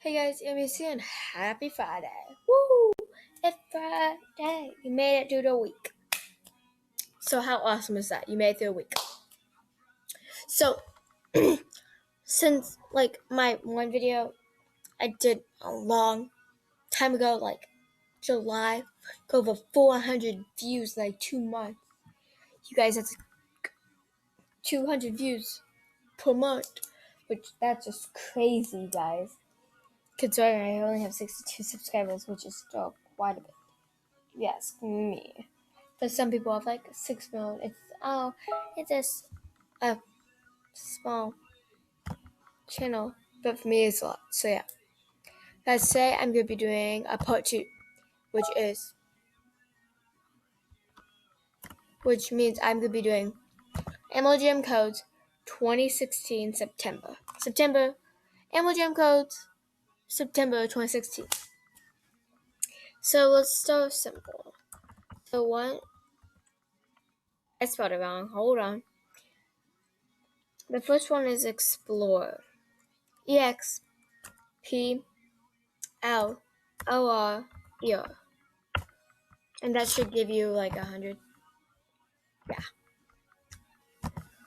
Hey guys, MBC and happy Friday. Woo! It's Friday. You made it through the week. So how awesome is that? You made it through a week. So since my one video I did a long time ago, like July, got over 400 views in 2 months. You guys, that's 200 views per month, which that's just crazy, guys. Considering I only have 62 subscribers, which is still quite a bit. Yes, me. But some people have 6 million. It's just a small channel, but for me it's a lot. So yeah, let's say I'm gonna be doing a part 2, which means I'm gonna be doing MLGM codes 2016 September MLGM codes September 2016. So let's start simple. So one, I spelled it wrong. Hold on. The first one is Explorer. EXPLORER. And that should give you 100. Yeah.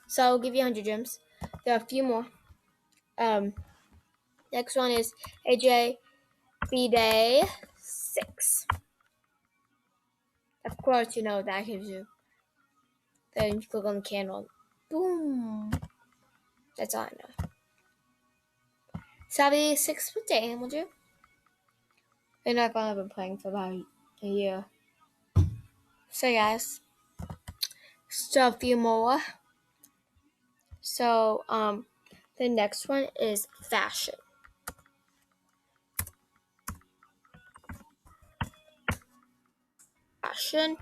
So I'll give you 100 gems. There are a few more. Next one is AJ B-Day 6. Of course, that gives you. Then you click on the candle. Boom. That's all I know. Savvy 6 for day, would you? And I've only been playing for about a year. So guys, still a few more. So the next one is fashion. Fashion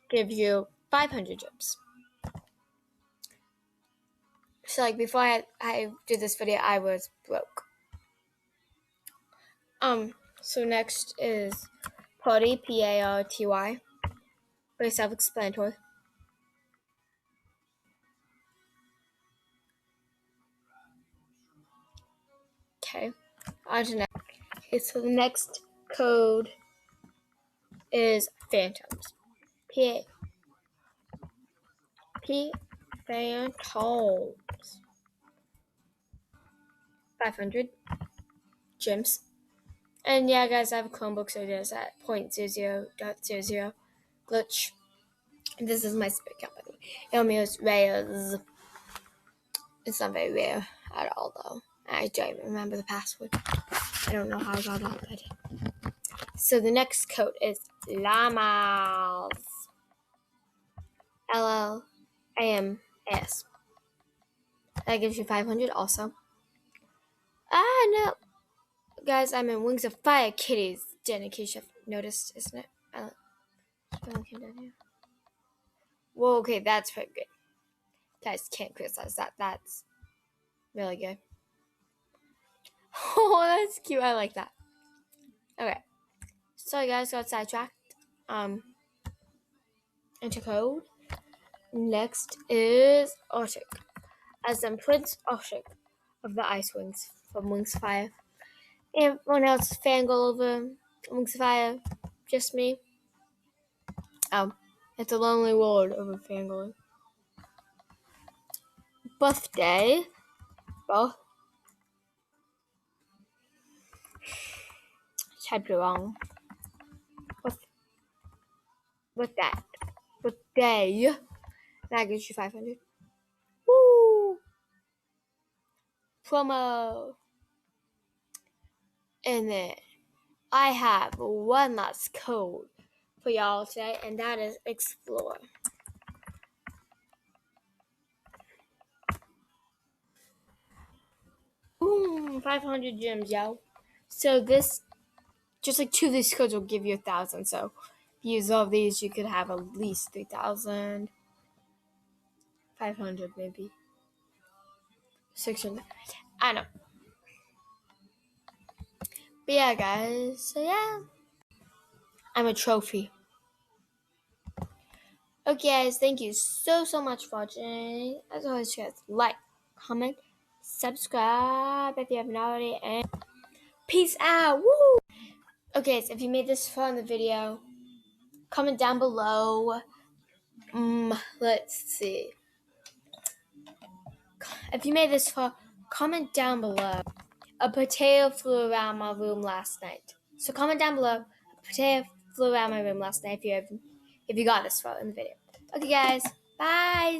gives you 500 gems. So before I did this video, I was broke. So next is Party, Party. Very self-explanatory. Okay. On to next. Okay, so the next code is Phantoms. Phantoms. 500 gems. And yeah, guys, I have a Chromebook, so there's at 0.00.00 glitch. And this is my spit company. Elmios Reyes. It's not very rare at all, though. I don't even remember the password. I don't know how I got on it. So the next code is Llamas. LLAMS. That gives you 500 also. No. Guys, I'm in Wings of Fire Kitties. Jen, in case you've noticed, isn't it? Well, okay, that's pretty good. Guys, can't criticize that. That's really good. Oh, that's cute. I like that. Okay. So, guys, got sidetracked. Enter code. Next is Arctic. As in Prince Arctic of the Ice Wings from Wings of Fire. Everyone else fangirl over Wings of Fire. Just me. It's a lonely world over fangirling. Birthday. Well, typed it wrong. With that. Birthday. That gives you 500. Woo! Promo. And then I have one last code for y'all today, and that is Explore. Boom! 500 gems, yo. So this, just 2 of these codes will give you 1,000. So if you use all of these, you could have at least 3,000. 500 maybe. 600. I know. But yeah, guys. So yeah. I'm a trophy. Okay, guys. Thank you so much for watching. As always, guys, like, comment, subscribe if you haven't already, and peace out. Woo! Okay, so if you made this far in the video, comment down below. Let's see. If you made this far, comment down below. A potato flew around my room last night. So comment down below. A potato flew around my room last night if you got this far in the video. Okay, guys. Bye.